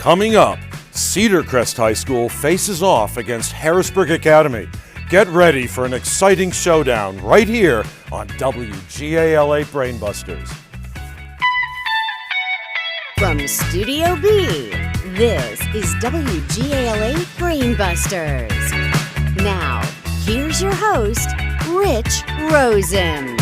Coming up, Cedar Crest High School faces off against Harrisburg Academy. Get ready for an exciting showdown right here on WGALA Brainbusters. From Studio B, this is WGALA Brainbusters. Now, here's your host, Rich Rosen.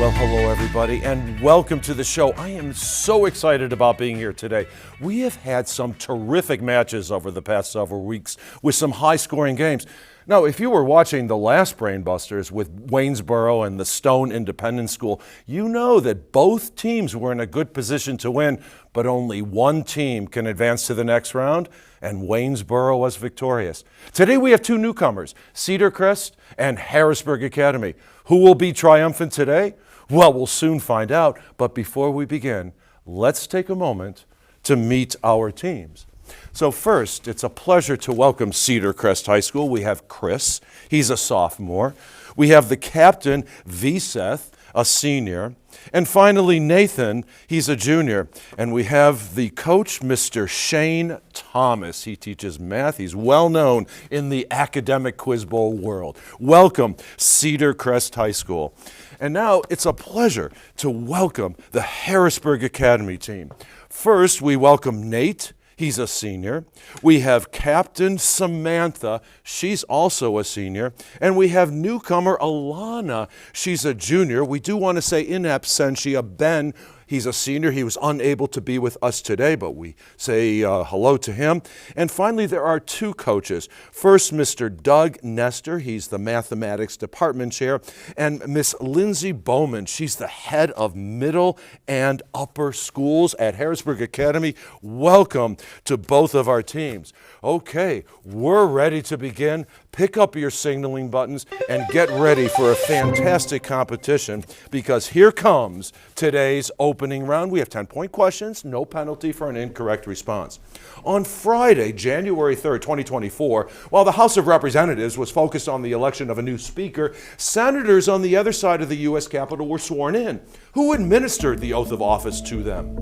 Well, hello everybody, and welcome to the show. I am so excited about being here today. We have had some terrific matches over the past several weeks with some high-scoring games. Now, if you were watching the last Brainbusters with Waynesboro and the Stone Independent School, you know that both teams were in a good position to win, but only one team can advance to the next round, and Waynesboro was victorious. Today we have two newcomers, Cedar Crest and Harrisburg Academy. Who will be triumphant today? Well, we'll soon find out, but before we begin, let's take a moment to meet our teams. So first, it's a pleasure to welcome Cedar Crest High School. We have Chris, he's a sophomore. We have the captain, Viseth, a senior. And finally, Nathan, he's a junior. And we have the coach, Mr. Shane Thomas. He teaches math. He's well known in the academic quiz bowl world. Welcome, Cedar Crest High School. And now it's a pleasure to welcome the Harrisburg Academy team. First, we welcome Nate. He's a senior. We have Captain Samantha. She's also a senior. And we have newcomer Alana. She's a junior. We do want to say in absentia, Ben, he's a senior. He was unable to be with us today, but we say hello to him. And finally, there are two coaches. First, Mr. Doug Nestor. He's the mathematics department chair. And Miss Lindsay Bowman. She's the head of middle and upper schools at Harrisburg Academy. Welcome to both of our teams. Okay, we're ready to begin. Pick up your signaling buttons and get ready for a fantastic competition, because here comes today's opening round. We have 10-point questions, no penalty for an incorrect response. On Friday, January 3rd, 2024, while the House of Representatives was focused on the election of a new speaker, senators on the other side of the U.S. Capitol were sworn in. Who administered the oath of office to them?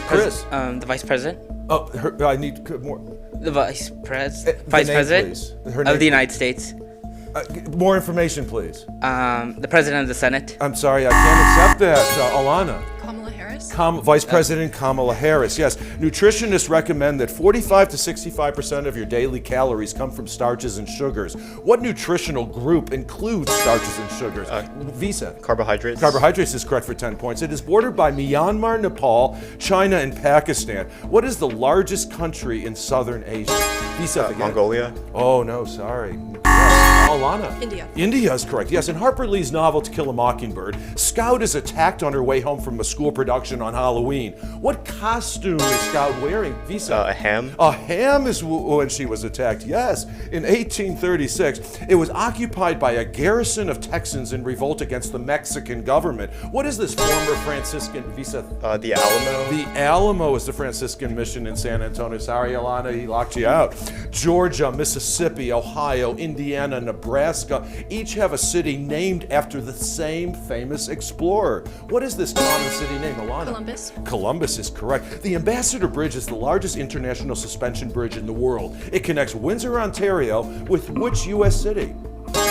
Chris. The Vice President. Oh, I need more. The Vice President of the United States. More information, please. The President of the Senate. I'm sorry, I can't accept that. Alana. Kamala Harris. Vice President Kamala Harris, yes. Nutritionists recommend that 45 to 65% of your daily calories come from starches and sugars. What nutritional group includes starches and sugars? Visa. Carbohydrates. Carbohydrates is correct for 10 points. It is bordered by Myanmar, Nepal, China, and Pakistan. What is the largest country in Southern Asia? Visa. Mongolia. Oh, no, sorry. Alana. India. India is correct. Yes, in Harper Lee's novel To Kill a Mockingbird, Scout is attacked on her way home from a school production on Halloween. What costume is Scout wearing? Visa. A ham. A ham is when she was attacked, yes. In 1836, it was occupied by a garrison of Texans in revolt against the Mexican government. What is this former Franciscan, Visa? The Alamo. The Alamo is the Franciscan mission in San Antonio. Sorry, Alana, he locked you out. Georgia, Mississippi, Ohio, Indiana, Nebraska, each have a city named after the same famous explorer. What is this common city name, Alana? Columbus. Columbus is correct. The Ambassador Bridge is the largest international suspension bridge in the world. It connects Windsor, Ontario with which U.S. city?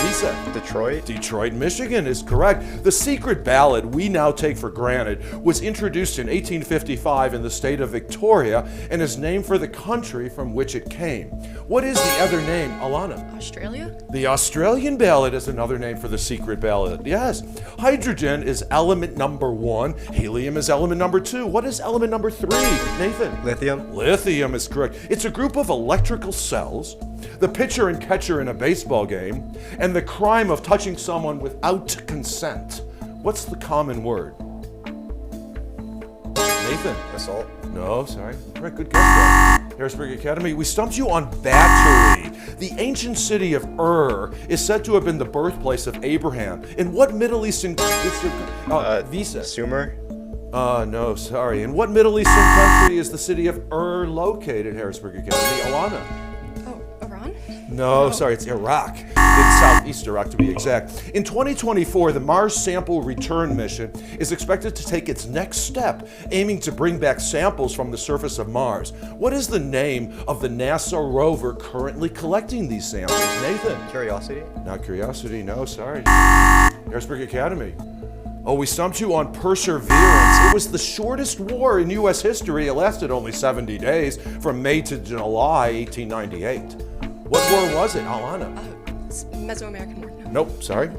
Lisa. Detroit. Detroit, Michigan is correct. The secret ballot we now take for granted was introduced in 1855 in the state of Victoria and is named for the country from which it came. What is the other name, Alana? Australia. The Australian ballot is another name for the secret ballot. Yes. Hydrogen is element number 1. Helium is element number 2. What is element number 3? Nathan. Lithium. Lithium is correct. It's a group of electrical cells, the pitcher and catcher in a baseball game, and the crime of touching someone without consent. What's the common word? Nathan. Assault. No, sorry. All right, good guess, though. Harrisburg Academy. We stumped you on Battery. The ancient city of Ur is said to have been the birthplace of Abraham. In what Middle Eastern Visa? Sumer. No, sorry. In what Middle Eastern country is the city of Ur located, Harrisburg Academy? Alana. Oh, Iran. No, sorry, it's Iraq. It's southeast Iraq to be exact. In 2024, the Mars Sample Return mission is expected to take its next step, aiming to bring back samples from the surface of Mars. What is the name of the NASA rover currently collecting these samples? Nathan? Curiosity? Not Curiosity, no, sorry. Harrisburg Academy. Oh, we stumped you on Perseverance. It was the shortest war in U.S. history. It lasted only 70 days, from May to July 1898. What war was it, Alana? Mesoamerican War. No. Nope, sorry.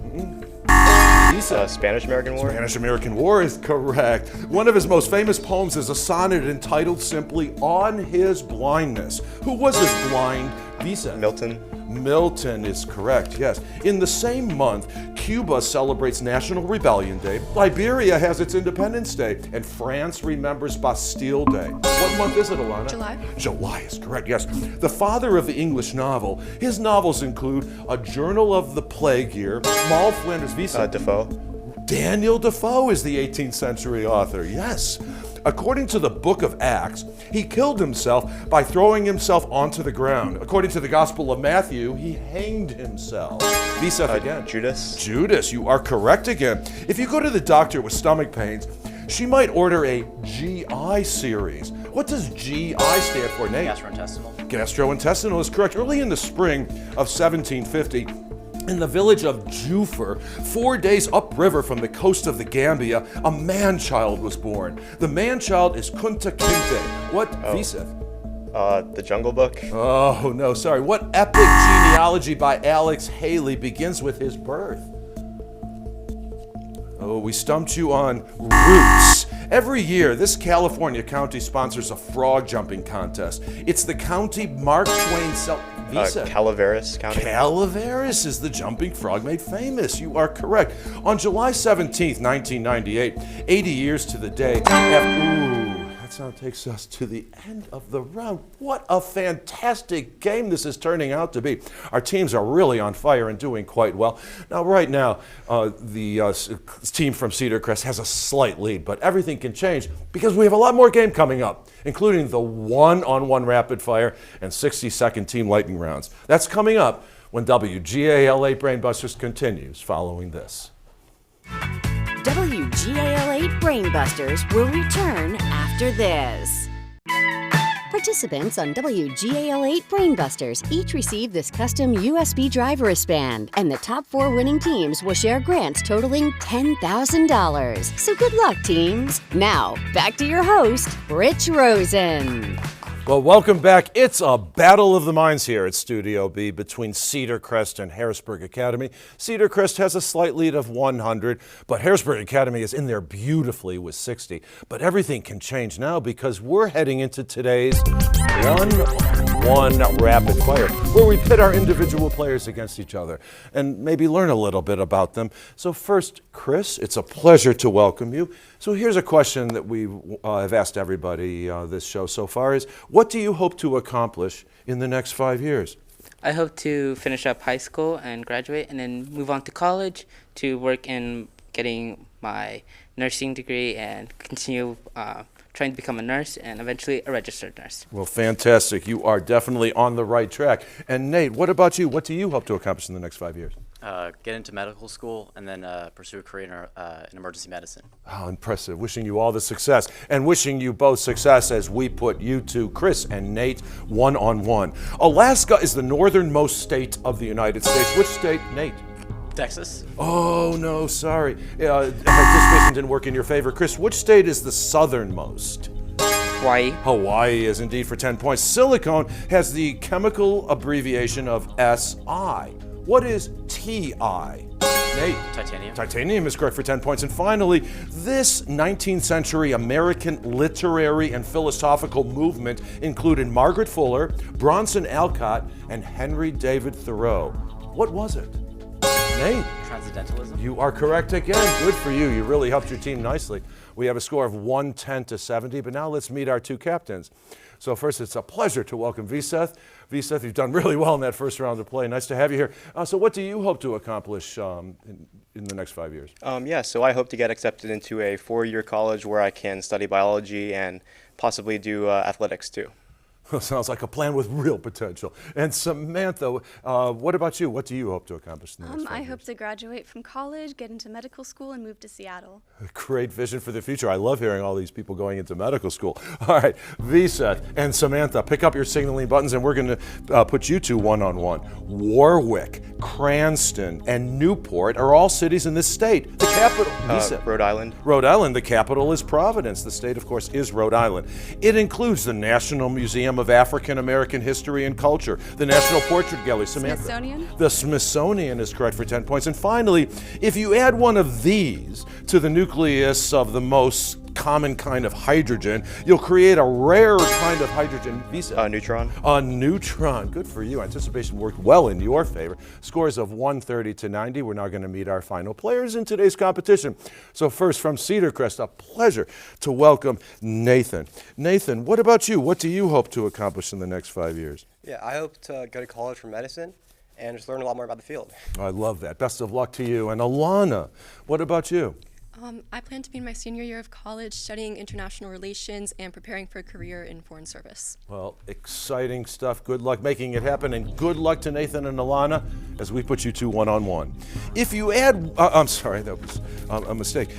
Lisa. Spanish-American War? Spanish-American War is correct. One of his most famous poems is a sonnet entitled simply On His Blindness. Who was this blind? Visa. Milton? Milton is correct, yes. In the same month, Cuba celebrates National Rebellion Day, Liberia has its Independence Day, and France remembers Bastille Day. What month is it, Alana? July. July is correct, yes. The father of the English novel. His novels include A Journal of the Plague Year, Moll Flanders Visa. Defoe? Daniel Defoe is the 18th century author, yes. According to the book of Acts, he killed himself by throwing himself onto the ground. According to the Gospel of Matthew, he hanged himself. Visa again. Judas? Judas, you are correct again. If you go to the doctor with stomach pains, she might order a GI series. What does GI stand for, Nate? Gastrointestinal. Gastrointestinal is correct. Early in the spring of 1750, in the village of Jufer, 4 days upriver from the coast of the Gambia, a man-child was born. The man-child is Kunta Kinte. What, Visa? The Jungle Book? Oh, no, sorry. What epic genealogy by Alex Haley begins with his birth? Oh, we stumped you on roots. Every year, this California county sponsors a frog jumping contest. It's the county Mark Twain Visa. Calaveras County? Calaveras is the jumping frog made famous. You are correct. On July 17th, 1998, 80 years to the day that sound takes us to the end of the round. What a fantastic game this is turning out to be. Our teams are really on fire and doing quite well. Now, right now, the team from Cedar Crest has a slight lead, but everything can change because we have a lot more game coming up, including the one-on-one rapid fire and 60-second team lightning rounds. That's coming up when WGAL8 Brainbusters continues following this. WGAL8 Brainbusters will return after this. Participants on WGAL8 Brainbusters each receive this custom USB drive wristband, and the top 4 winning teams will share grants totaling $10,000. So good luck, teams. Now, back to your host, Rich Rosen. Well, welcome back. It's a battle of the minds here at Studio B between Cedar Crest and Harrisburg Academy. Cedar Crest has a slight lead of 100, but Harrisburg Academy is in there beautifully with 60. But everything can change now because we're heading into today's one-on-one rapid fire, where we pit our individual players against each other and maybe learn a little bit about them. So first, Chris, it's a pleasure to welcome you. So here's a question that we have asked everybody this show so far is, what do you hope to accomplish in the next 5 years? I hope to finish up high school and graduate and then move on to college to work in getting my nursing degree and continue trying to become a nurse and eventually a registered nurse. Well, fantastic. You are definitely on the right track. And Nate, what about you? What do you hope to accomplish in the next 5 years? Get into medical school and then pursue a career in emergency medicine. Oh, impressive. Wishing you all the success and wishing you both success as we put you two, Chris and Nate, one-on-one. Alaska is the northernmost state of the United States. Which state, Nate? Texas. Oh, no, sorry. Participation didn't work in your favor. Chris, which state is the southernmost? Hawaii. Hawaii is indeed for 10 points. Silicone has the chemical abbreviation of SI. What is TI? Nate? Titanium. Titanium is correct for 10 points. And finally, this 19th century American literary and philosophical movement included Margaret Fuller, Bronson Alcott, and Henry David Thoreau. What was it? Nate? Transcendentalism. You are correct again. Good for you. You really helped your team nicely. We have a score of 110 to 70, but now let's meet our two captains. So first, it's a pleasure to welcome Vseth. Vseth, you've done really well in that first round of play. Nice to have you here. So what do you hope to accomplish in the next 5 years? So I hope to get accepted into a 4-year college where I can study biology and possibly do athletics too. Sounds like a plan with real potential. And Samantha, what about you? What do you hope to accomplish in the next 5 I years? hope to graduate from college, get into medical school, and move to Seattle. Great vision for the future. I love hearing all these people going into medical school. All right, Visa and Samantha, pick up your signaling buttons, and we're going to put you two one-on-one. Warwick, Cranston, and Newport are all cities in this state. The capital, Visa. Rhode Island. Rhode Island, the capital is Providence. The state, of course, is Rhode Island. It includes the National Museum of African American History and Culture, the National Portrait Gallery. Samantha. Smithsonian? The Smithsonian is correct for 10 points. And finally, if you add one of these to the nucleus of the most common kind of hydrogen, you'll create a rare kind of hydrogen. Visa. Neutron. A neutron. Good for you. Anticipation worked well in your favor. Scores of 130 to 90. We're now going to meet our final players in today's competition. So first, from Cedar Crest, a pleasure to welcome Nathan. Nathan, what about you? What do you hope to accomplish in the next 5 years? Yeah, I hope to go to college for medicine and just learn a lot more about the field. I love that. Best of luck to you. And Alana, what about you? I plan to be in my senior year of college studying international relations and preparing for a career in foreign service. Well, exciting stuff. Good luck making it happen, and good luck to Nathan and Alana as we put you two one-on-one. If you add, I'm sorry, that was a mistake.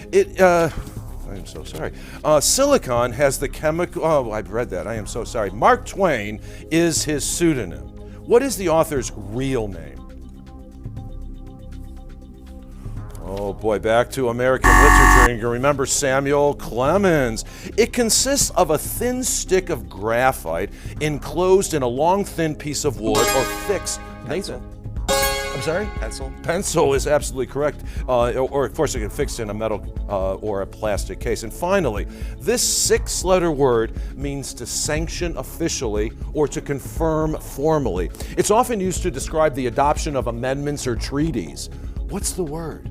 I'm so sorry. Silicon has the chemical, I've read that, I am so sorry. Mark Twain is his pseudonym. What is the author's real name? Oh boy, back to American literature, and you can remember Samuel Clemens. It consists of a thin stick of graphite enclosed in a long, thin piece of wood or fixed. Nathan. I'm sorry? Pencil. Pencil is absolutely correct. Or of course, it can fix in a metal or a plastic case. And finally, this 6-letter word means to sanction officially or to confirm formally. It's often used to describe the adoption of amendments or treaties. What's the word?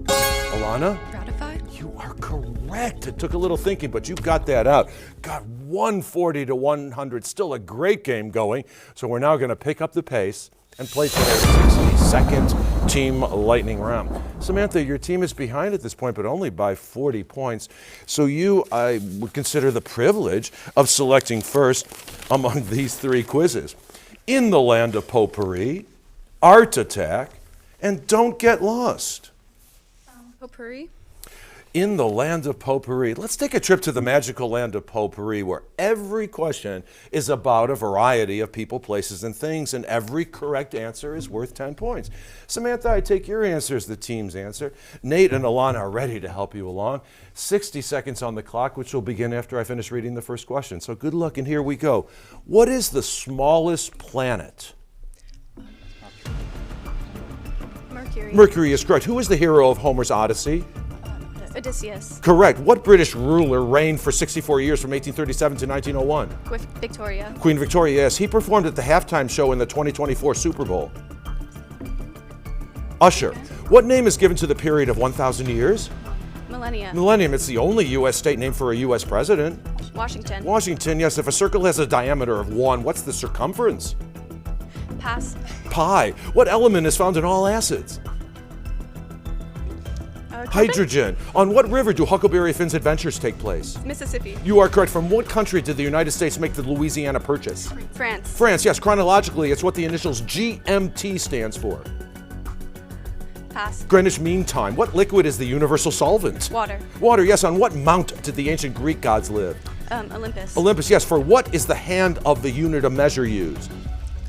Alana? Ratify? You are correct. It took a little thinking, but you got that out. Got 140 to 100. Still a great game going. So we're now going to pick up the pace and play for their 62nd team lightning round. Samantha, your team is behind at this point, but only by 40 points. So I would consider the privilege of selecting first among these 3 quizzes. In the Land of Potpourri, Art Attack, and Don't Get Lost. Potpourri? In the Land of Potpourri. Let's take a trip to the magical land of Potpourri, where every question is about a variety of people, places, and things, and every correct answer is worth 10 points. Samantha, I take your answer as the team's answer. Nate and Alana are ready to help you along. 60 seconds on the clock, which will begin after I finish reading the first question. So good luck, and here we go. What is the smallest planet? Mercury. Mercury is correct. Who is the hero of Homer's Odyssey? Odysseus. Correct. What British ruler reigned for 64 years from 1837 to 1901? Victoria. Queen Victoria, yes. He performed at the halftime show in the 2024 Super Bowl. Usher. What name is given to the period of 1,000 years? Millennia. Millennium. It's the only U.S. state named for a U.S. president. Washington. Washington, yes. If a circle has a diameter of 1, what's the circumference? Pass. Pi. What element is found in all acids? Carbon? Hydrogen. On what river do Huckleberry Finn's adventures take place? Mississippi. You are correct. From what country did the United States make the Louisiana Purchase? France. France, yes. Chronologically, it's what the initials GMT stands for. Pass. Greenwich Mean Time. What liquid is the universal solvent? Water. Water, yes. On what mount did the ancient Greek gods live? Olympus. Olympus, yes. For what is the hand of the unit of measure used?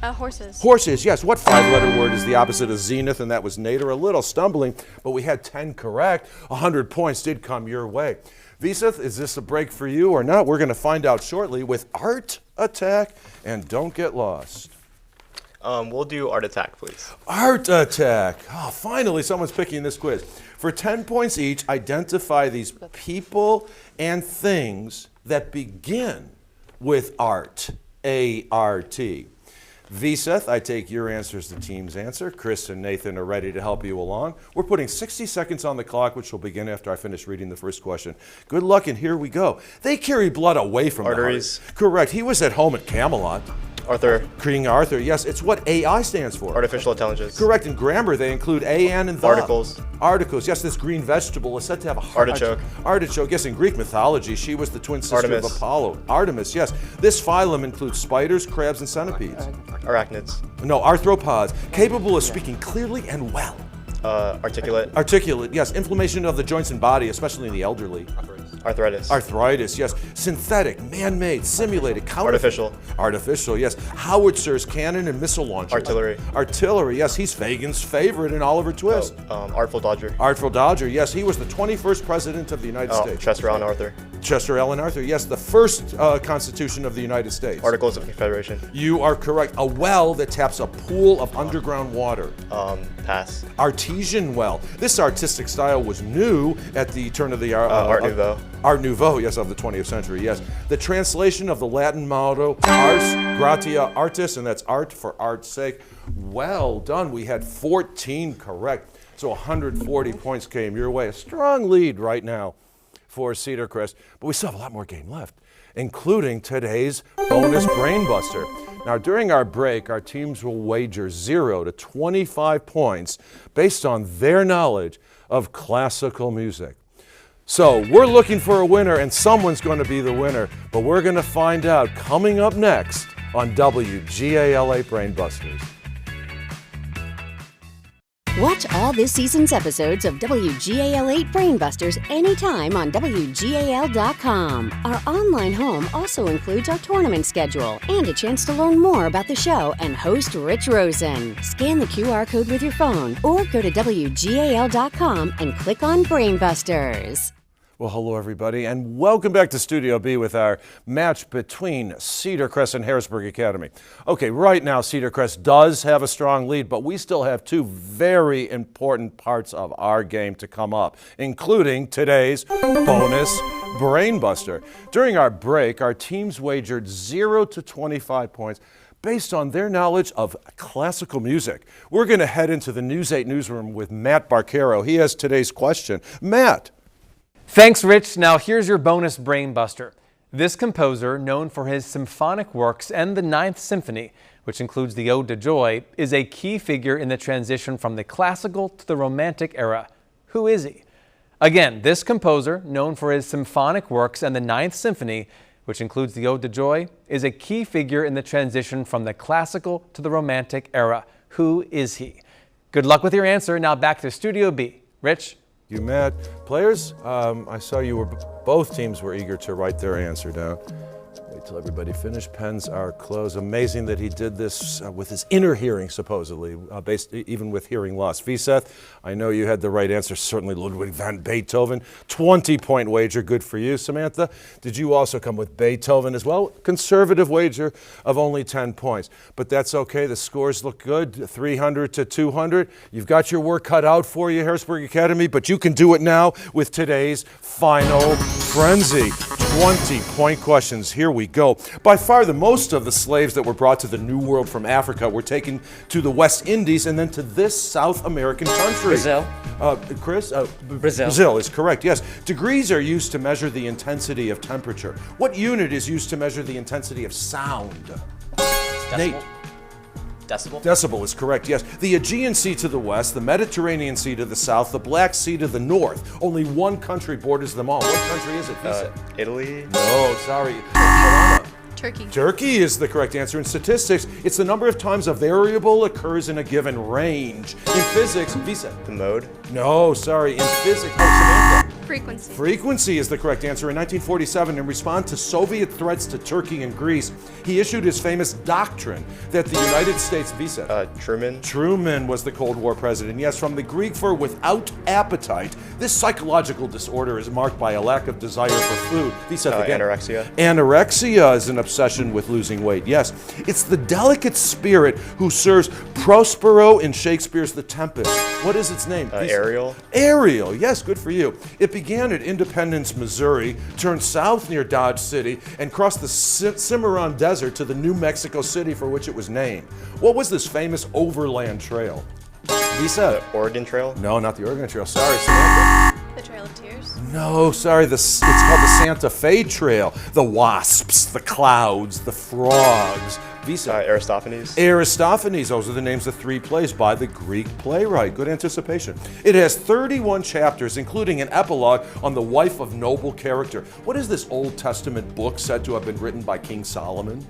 Horses. Horses, yes. What 5-letter word is the opposite of zenith? And that was nadir. A little stumbling, but we had 10 correct. 100 points did come your way. Viseth, is this a break for you or not? We're going to find out shortly with Art Attack and Don't Get Lost. We'll do Art Attack, please. Art Attack. Oh, finally, someone's picking this quiz. For 10 points each, identify these people and things that begin with art. A-R-T. Viseth, I take your answer as the team's answer. Chris and Nathan are ready to help you along. We're putting 60 seconds on the clock, which will begin after I finish reading the first question. Good luck, and here we go. They carry blood away from Arteries. the heart. Correct. He was at home at Camelot. Arthur. King Arthur, yes. It's what AI stands for. Artificial intelligence. Correct. In grammar, they include an and the. Articles. Articles. Yes, this green vegetable is said to have a heart. Artichoke. Artichoke. Yes, in Greek mythology, she was the twin sister Artemis. of Apollo. Artemis. Yes. This phylum includes spiders, crabs, and centipedes. Arachnids. No, arthropods, capable of speaking clearly and well. Articulate. Articulate. Yes. Inflammation of the joints and body, especially in the elderly. Arthritis. Arthritis, yes. Synthetic, man-made, simulated, Artificial. Artificial, yes. Howitzers, cannon, and missile launcher. Artillery. Artillery, yes. He's Fagan's favorite in Oliver Twist. Artful Dodger. Artful Dodger, yes. He was the 21st president of the United States. Chester Allen Arthur. Chester Allen Arthur, yes. The first Constitution of the United States. Articles of Confederation. You are correct. A well that taps a pool of underground water. Pass. Artesian well. This artistic style was new at the turn of the Art Nouveau. Art Nouveau, yes, of the 20th century, yes. The translation of the Latin motto, ars gratia artis, and that's art for art's sake. Well done. We had 14 correct, so 140 points came your way. A strong lead right now for Cedar Crest, but we still have a lot more game left, including today's bonus brain buster. Now, during our break, our teams will wager 0 to 25 points based on their knowledge of classical music. So we're looking for a winner, and someone's going to be the winner, but we're going to find out coming up next on WGAL8 Brainbusters. Watch all this season's episodes of WGAL8 Brainbusters anytime on WGAL.com. Our online home also includes our tournament schedule and a chance to learn more about the show and host Rich Rosen. Scan the QR code with your phone or go to WGAL.com and click on Brainbusters. Well, hello, everybody, and welcome back to Studio B with our match between Cedar Crest and Harrisburg Academy. Okay, right now, Cedar Crest does have a strong lead, but we still have two very important parts of our game to come up, including today's bonus Brainbuster. During our break, our teams wagered 0 to 25 points based on their knowledge of classical music. We're going to head into the News 8 newsroom with Matt Barcaro. He has today's question. Matt. Thanks, Rich. Now here's your bonus brain buster. This composer, known for his symphonic works and the Ninth Symphony, which includes the Ode to Joy, is a key figure in the transition from the classical to the Romantic era. Who is he? Again, this composer, known for his symphonic works and the Ninth Symphony, which includes the Ode to Joy, is a key figure in the transition from the classical to the Romantic era. Who is he? Good luck with your answer. Now back to Studio B. Rich? You, Matt. Players, I saw you were, both teams were eager to write their answer down. Wait till everybody finished. Pens are closed. Amazing that he did this with his inner hearing, supposedly, based even with hearing loss. Viseth, I know you had the right answer, certainly Ludwig van Beethoven. 20-point wager, good for you. Samantha, did you also come with Beethoven as well? Conservative wager of only 10 points, but that's okay. The scores look good, 300 to 200. You've got your work cut out for you, Harrisburg Academy, but you can do it now with today's final frenzy. 20-point questions. Here we go. By far the most of the slaves that were brought to the New World from Africa were taken to the West Indies and then to this South American country. Brazil. Chris? Brazil. Brazil is correct, yes. Degrees are used to measure the intensity of temperature. What unit is used to measure the intensity of sound? Nate. Decibel? Decibel is correct, yes. The Aegean Sea to the west, the Mediterranean Sea to the south, the Black Sea to the north. Only one country borders them all. What country is it? Italy. No, sorry. Alana. Turkey. Turkey is the correct answer. In statistics, it's the number of times a variable occurs in a given range. In physics, Visa. The mode. No, sorry. In physics, Samantha. Frequency. Frequency is the correct answer. In 1947, in response to Soviet threats to Turkey and Greece, he issued his famous doctrine that the United States, Visa. Truman. Truman was the Cold War president. Yes, from the Greek for without appetite, this psychological disorder is marked by a lack of desire for food. Visa, again. Anorexia. Anorexia is an obsession with losing weight. Yes, it's the delicate spirit who serves Prospero in Shakespeare's The Tempest. What is its name? Ariel. Ariel, yes, good for you. It began at Independence, Missouri, turned south near Dodge City, and crossed the Cimarron Desert to the New Mexico City for which it was named. What was this famous overland trail? Visa. The Oregon Trail. No, not the Oregon Trail. Sorry, Samantha. The Trail of Tears. No, sorry, it's called the Santa Fe Trail. The wasps, the clouds, the frogs. Visa. Aristophanes. Aristophanes, those are the names of 3 plays by the Greek playwright. Good anticipation. It has 31 chapters, including an epilogue on the wife of noble character. What is this Old Testament book said to have been written by King Solomon?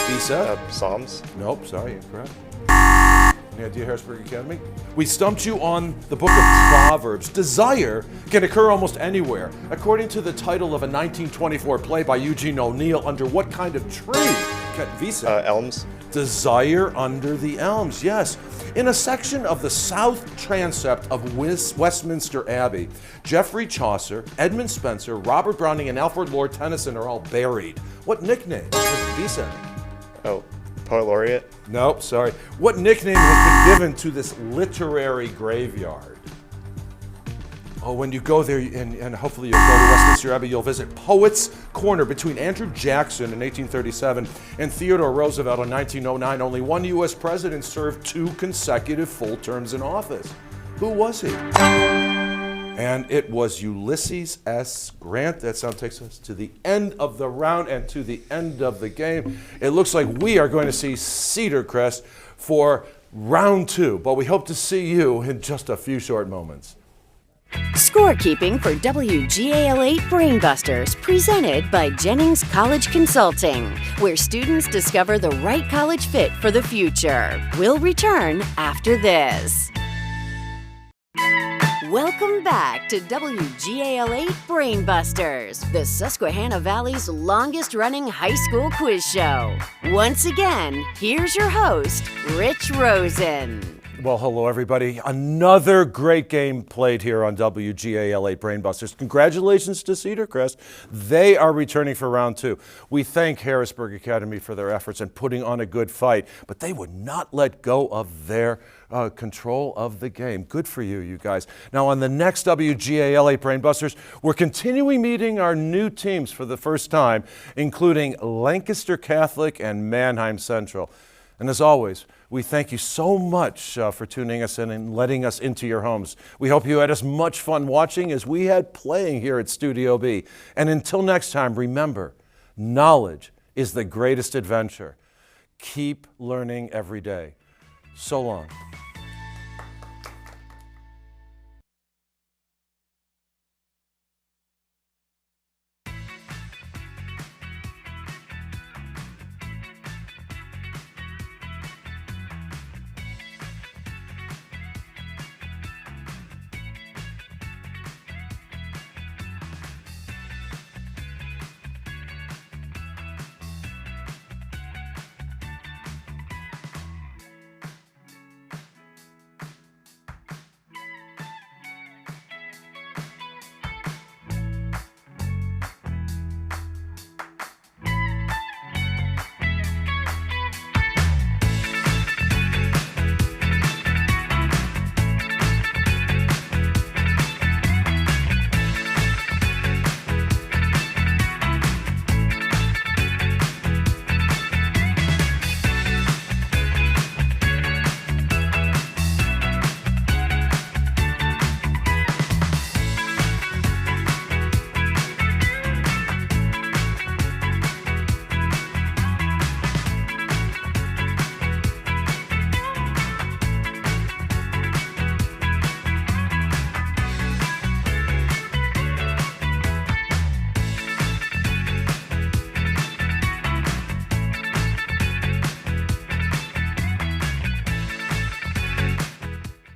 Visa? Psalms. Nope, sorry, incorrect. Any idea, Harrisburg Academy? We stumped you on the book of Proverbs. Desire can occur almost anywhere. According to the title of a 1924 play by Eugene O'Neill, under what kind of tree? Visa. Elms. Desire under the elms, yes. In a section of the south transept of Westminster Abbey, Geoffrey Chaucer, Edmund Spenser, Robert Browning, and Alfred Lord Tennyson are all buried. What nickname has Visa? Oh, Poet Laureate. Nope, sorry. What nickname has been given to this literary graveyard? Oh, when you go there, and hopefully you'll go to Westminster Abbey, you'll visit Poets' Corner. Between Andrew Jackson in 1837 and Theodore Roosevelt in 1909, only one U.S. president served 2 consecutive full terms in office. Who was he? And it was Ulysses S. Grant. That sound takes us to the end of the round and to the end of the game. It looks like we are going to see Cedar Crest for round 2, but we hope to see you in just a few short moments. Scorekeeping for WGAL8 Brainbusters, presented by Jennings College Consulting, where students discover the right college fit for the future. We'll return after this. Welcome back to WGAL8 Brainbusters, the Susquehanna Valley's longest-running high school quiz show. Once again, here's your host, Rich Rosen. Well, hello, everybody. Another great game played here on WGAL8 Brainbusters. Congratulations to Cedar Crest. They are returning for round 2. We thank Harrisburg Academy for their efforts in putting on a good fight, but they would not let go of their control of the game. Good for you, you guys. Now, on the next WGAL8 Brainbusters, we're continuing meeting our new teams for the first time, including Lancaster Catholic and Manheim Central. And as always, we thank you so much for tuning us in and letting us into your homes. We hope you had as much fun watching as we had playing here at Studio B. And until next time, remember, knowledge is the greatest adventure. Keep learning every day. So long.